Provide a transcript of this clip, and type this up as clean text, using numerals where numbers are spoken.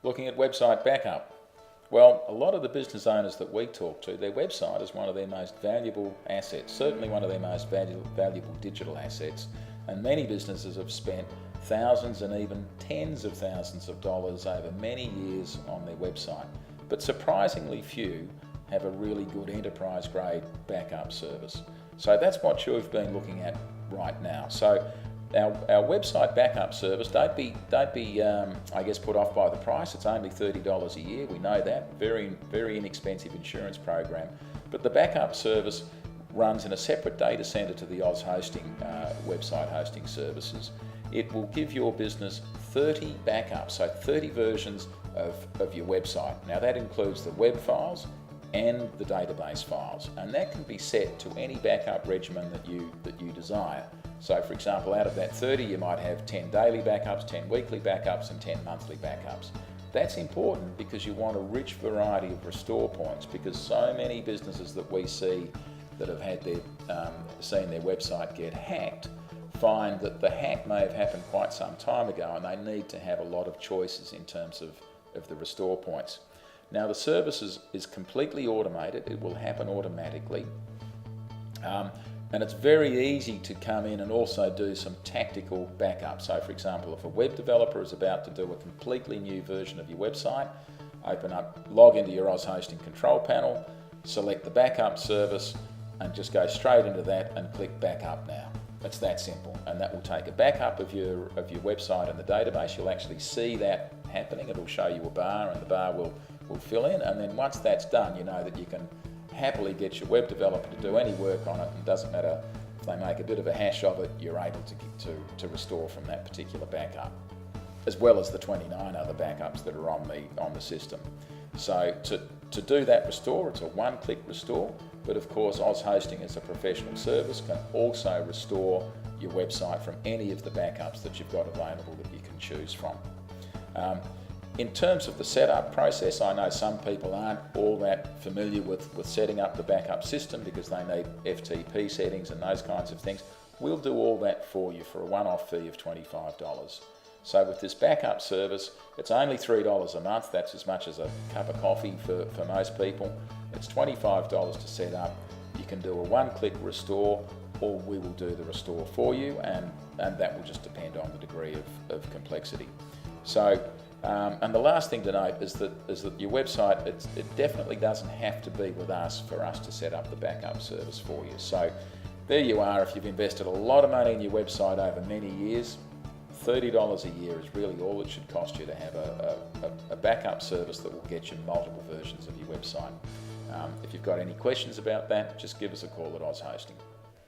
Looking at website backup. Well, a lot of the business owners that we talk to, their website is one of their most valuable assets, certainly one of their most valuable digital assets, and many businesses have spent thousands and even tens of thousands of dollars over many years on their website. But surprisingly few have a really good enterprise grade backup service. So that's what you've been looking at right now. So our website backup service, don't be I guess put off by the price. It's only $30 a year. We know that. Very inexpensive insurance program. But the backup service runs in a separate data center to the Oz Hosting website hosting services. It will give your business 30 backups, so 30 versions of your website. Now that includes the web files and the database files, and that can be set to any backup regimen that you desire. So for example, out of that 30 you might have 10 daily backups, 10 weekly backups and 10 monthly backups. That's important because you want a rich variety of restore points, because so many businesses that we see that have had their seen their website get hacked find that the hack may have happened quite some time ago and they need to have a lot of choices in terms of the restore points. Now the service is completely automated. It will happen automatically. And it's very easy to come in and also do some tactical backup. So for example, if a web developer is about to do a completely new version of your website, log into your Oz Hosting control panel, select the backup service and just go straight into that and click backup now. It's that simple, and that will take a backup of your website and the database. You'll actually see that happening. It'll show you a bar and the bar will fill in, and then once that's done, you know that you can happily get your web developer to do any work on it, and it doesn't matter if they make a bit of a hash of it, you're able to restore from that particular backup, as well as the 29 other backups that are on the system. So to do that restore, it's a one-click restore, but of course Oz Hosting as a professional service can also restore your website from any of the backups that you've got available that you can choose from. In terms of the setup process, I know some people aren't all that familiar with setting up the backup system because they need FTP settings and those kinds of things. We'll do all that for you for a one-off fee of $25. So with this backup service, it's only $3 a month. That's as much as a cup of coffee for most people. It's $25 to set up. You can do a one-click restore, or we will do the restore for you, and that will just depend on the degree of complexity. So, and the last thing to note is that your website, it definitely doesn't have to be with us for us to set up the backup service for you. So there you are. If you've invested a lot of money in your website over many years, $30 a year is really all it should cost you to have a backup service that will get you multiple versions of your website. If you've got any questions about that, just give us a call at Oz Hosting.